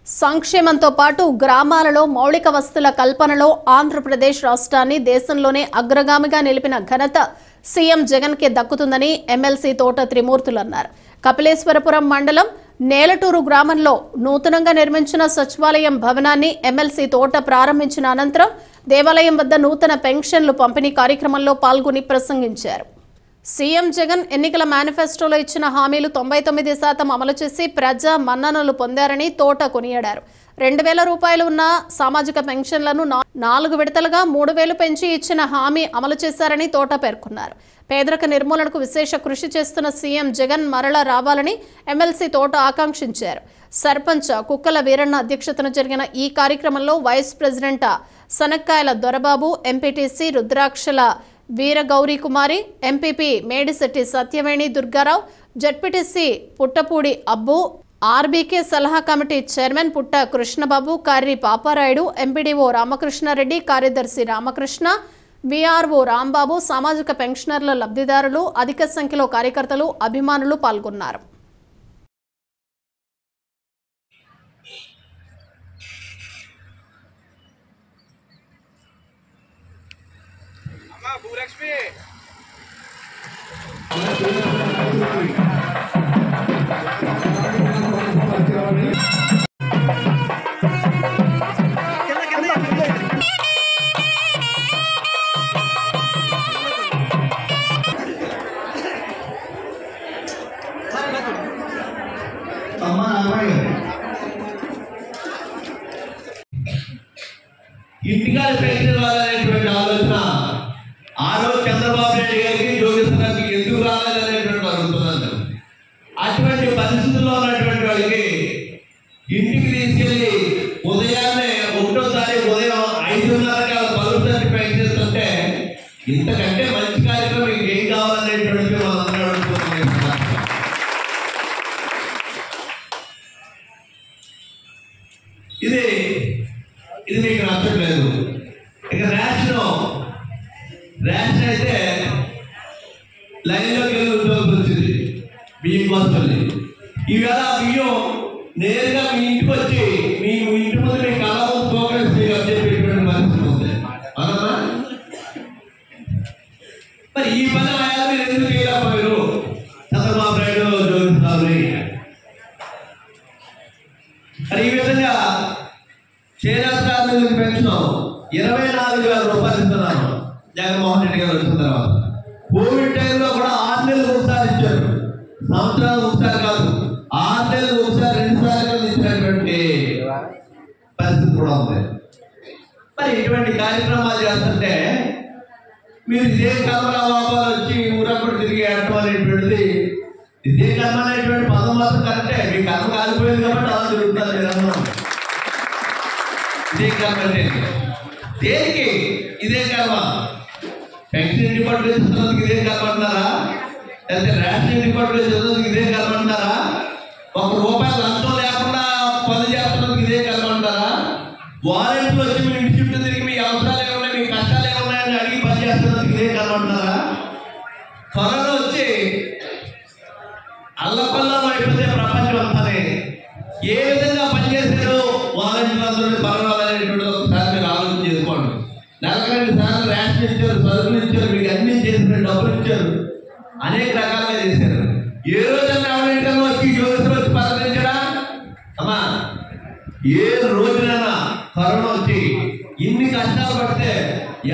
సంక్షేమంతో పాటు గ్రామాలలో మౌలిక వసతుల కల్పనలో ఆంధ్రప్రదేశ్ రాష్ట్రాన్ని దేశంలోనే అగ్రగామిగా నిలిపిన ఘనత సీఎం జగన్ కే దక్కుతుందని ఎమ్మెల్సీ తోట త్రిమూర్తులు అన్నారు. కపిలేశ్వరపురం మండలం నేలటూరు గ్రామంలో నూతనంగా నిర్మించిన సచివాలయం భవనాన్ని ఎమ్మెల్సీ తోట ప్రారంభించిన అనంతరం దేవాలయం వద్ద నూతన పెన్షన్లు పంపిణీ కార్యక్రమంలో పాల్గొని ప్రసంగించారు. సీఎం జగన్ ఎన్నికల మేనిఫెస్టోలో ఇచ్చిన హామీలు 99% అమలు చేసి ప్రజా మన్ననలు పొందారని తోట కొనియాడారు. 2000 రూపాయలు ఉన్న సామాజిక పెన్షన్లను 4 విడతలుగా 3000 పెంచి ఇచ్చిన హామీ అమలు చేశారని తోట పేర్కొన్నారు. పేదరిక నిర్మూలనకు విశేష కృషి చేస్తున్న సీఎం జగన్ మరల రావాలని ఎమ్మెల్సీ తోట ఆకాంక్షించారు. సర్పంచ్ కుక్కల వీరన్న అధ్యక్షతన జరిగిన ఈ కార్యక్రమంలో వైస్ ప్రెసిడెంట్ సనక్కాయల దొరబాబు, ఎంపీటీసీ రుద్రాక్షల వీరగౌరీ కుమారి, ఎంపీపీ మేడిశెట్టి సత్యవేణి దుర్గారావు, జడ్పీటీసీ పుట్టపూడి అబ్బు, ఆర్బీకే సలహా కమిటీ చైర్మన్ పుట్ట కృష్ణబాబు, కర్రి పాపారాయుడు, ఎంపీడీఓ రామకృష్ణారెడ్డి, కార్యదర్శి రామకృష్ణ, వీఆర్ఓ రాంబాబు, సామాజిక పెన్షనర్ల లబ్ధిదారులు, అధిక సంఖ్యలో కార్యకర్తలు, అభిమానులు పాల్గొన్నారు. భూలక్ష్మి ఇంటికాడ పెన్షన్ రావాలనేటువంటి ఆలోచన ఆ రోజు చంద్రబాబు నాయుడు గారికి జోగిస్తున్నానికి ఎందుకు రాలేదనేటువంటి అడుగుతున్నారు. అటువంటి పరిస్థితుల్లో ఉన్నటువంటి వాళ్ళకి ఇంటికి తీసుకెళ్ళి ఉదయాన్నే 1వ తారీఖు ఉదయం 5:30కి పలువురు పెన్షన్ ఇస్తుంటే ఇంతకంటే మంచి కార్యక్రమం ఇంకేం కావాలనేటువంటి వాళ్ళందరూ అడుగుతున్నారు. ఇది మీకు నచ్చట్లేదు. ఇక రేషన్ అయితే లైన్లోకి వెళ్ళి ఉద్యోగం వచ్చింది బియ్యం కోసం. ఈవేళ బియ్యం నేరుగా మీ ఇంటికి వచ్చి మీ ఇంటి ముందు మీ కళ ముందు ప్రోగ్రెస్ చెప్పేటువంటి పరిస్థితి ఉంది. అవునా? మరి ఈ పని ఆయన మీరు ఎందుకు చేయలేకపోయారు? చంద్రబాబు నాయుడు జోగిస్తారు. మరి ఈ విధంగా క్షీరాస్త్రాలకు పెన్షన్ 24,000 రూపాయలు ఇస్తున్నాను జగన్మోహన్ రెడ్డి గారు వచ్చిన తర్వాత. కోవిడ్ టైంలో కూడా 6 నెలలు ఒకసారి ఇచ్చారు, సంవత్సరాలు ఒకసారి కాదు, 6 నెలలు ఒకసారి 2 సార్లు ఇచ్చినటువంటి పరిస్థితి కూడా ఉంది. మరి ఇటువంటి కార్యక్రమాలు చేస్తుంటే మీరు ఇదే కర్మరాబాలు వచ్చి ఊరప్పుడు తిరిగి ఆడటం అనేటువంటిది, ఇదే కర్మ అనేటువంటి పదం మాత్రం కరెక్టే. మీ కర్మ కాలిపోయింది కాబట్టి అలా జరుగుతుంది. ఇదే కర్మ అంటే దేనికి ఇదే కర్మ? పెన్షన్ డిపార్ట్మెంట్ చదువుకి ఇదే కర్మ అంటారా? లేకపోతే రేషన్ డిపార్ట్మెంట్ చదువుకి ఇదే కర్మ అంటారా? 1 రూపాయి లంచం లేకుండా పని చేస్తున్నందుకు ఇదే కర్మ అంటారా? వారంట్లు వచ్చి మీ ఇంటి చుట్టూ తిరిగి మీ అవసరాలు ఏమున్నాయి, మీ కష్టాలు ఏమున్నాయని అడిగి పని చేస్తున్నందుకు ఇదే కర్మ అంటారా? త్వరలో వచ్చి అల్లపల్లం అయిపోతే ప్రపంచం అంతానే ఏ విధంగా పనిచేసారో వారంటీలందరూ పర్వాలనేటువంటి ఒకసారి మీరు ఆలోచన చేసుకోండి. 42 సార్లు రేషన్ ఇచ్చారు, సరుకులు ఇచ్చారు, మీకు అన్ని చేసిన డబ్బులు ఇచ్చారు, అనేక రకాలుగా చేశారు. ఏ రోజైనా ఎవరింటికన్నా వచ్చి యోగేశ్వరం వచ్చి పలకరించారా? అమ్మా, ఏ రోజునైనా కరోనా వచ్చి ఇన్ని కష్టాలు పడితే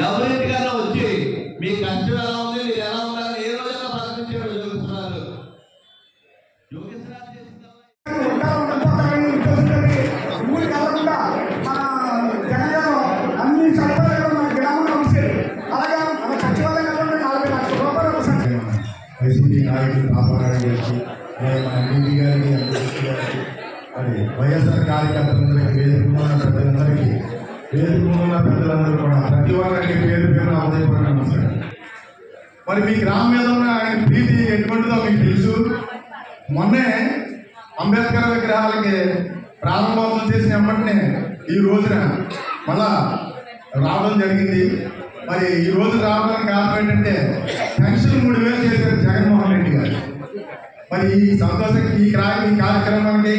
ఎవరింటికన్నా వచ్చి మీ కష్టం ఎలా ఉంది, మీరు ఎలా ఉండాలని ఏ రోజైనా పలకరించారు యోగేశ్వరాలు? యోగేశ్వరాలు వైసీపీ నాయకులు పాపారాయుడు గారికి, మన ఎంపీ గారికి, మరి వైఎస్ఆర్ కార్యకర్తలందరికీ, వేదికమున్న పెద్దలందరూ కూడా ప్రతి ఒక్కరికి పేరు పేరు ఉదయపూర్వక నమస్కారం. మరి మీ గ్రామం మీద ఉన్న ఆయన ప్రీతి ఎటువంటిదో మీకు తెలుసు. మొన్నే అంబేద్కర్ విగ్రహాలకి ప్రారంభోత్సవం చేసిన వెంటనే ఈ రోజున మళ్ళా రావడం జరిగింది. మరి ఈ రోజు రావడానికి కారణం ఏంటంటే పెన్షన్ 3,000 చేశారు జగన్మోహన్ రెడ్డి గారు. మరి ఈ సంతోషం ఈ కార్యక్రమానికి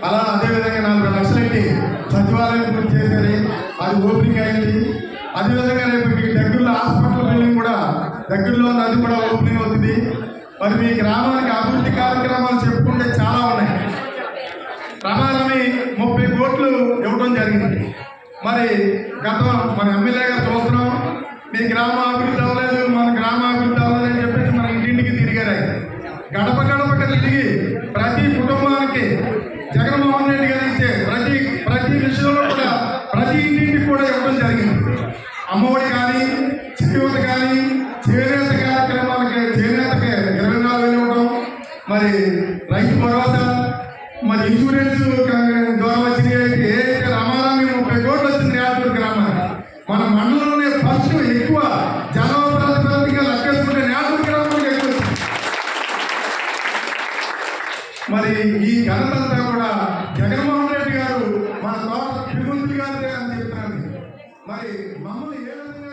అలా అదేవిధంగా 4 లక్షలు పెట్టి అది ఓపెనింగ్ అయింది. అదేవిధంగా రేపు మీకు దగ్గరలో హాస్పిటల్ బిల్డింగ్ కూడా దగ్గరలో ఉంది, అది కూడా ఓపెనింగ్ అవుతుంది. మరి మీ గ్రామానికి అభివృద్ధి కార్యక్రమాలు చెప్పుకుంటే చాలా ఉన్నాయి. రమారమి 30 కోట్లు ఇవ్వడం జరిగింది. మరి గతం మన ఎమ్మెల్యే గారు చూస్తున్నాం, మీ గ్రామ అభివృద్ధి అవ్వలేదు, మన గ్రామ అభివృద్ధి అవ్వలేదు అని చెప్పేసి మన ఇంటింటికి తిరిగారు. గడప గడపకి తిరిగి ప్రతి కుటుంబానికి జగన్మోహన్ రెడ్డి గారు ఇచ్చే ప్రతి విషయంలో కూడా ప్రతి ఇంటింటికి కూడా ఇవ్వడం జరిగింది. అమ్మఒడి కానీ, చేయూత కానీ, చేనేత కార్యక్రమాలకి చేనేతకి 24,000 ఇవ్వడం, మరి రైతు భరోసా, మరి ఇన్సూరెన్స్ ద్వారా వచ్చినాయి. ఏదైతే రమారామి 30 కోట్లు వచ్చింది న్యాటూరు గ్రామానికి. మన మండలంలోనే ఫస్ట్ ఎక్కువ జనాభా ప్రాతిపదికగా లెక్కేసుకుంటే న్యాటూరు గ్రామానికి ఎక్కువ వచ్చింది. మరి ఈ ఘనతంతా కూడా జగన్మోహన్ రెడ్డి గారు మన తోట తిరుమూర్తి గారి అని చెప్తున్నాను. మరి మమ్మల్ని ఏ విధంగా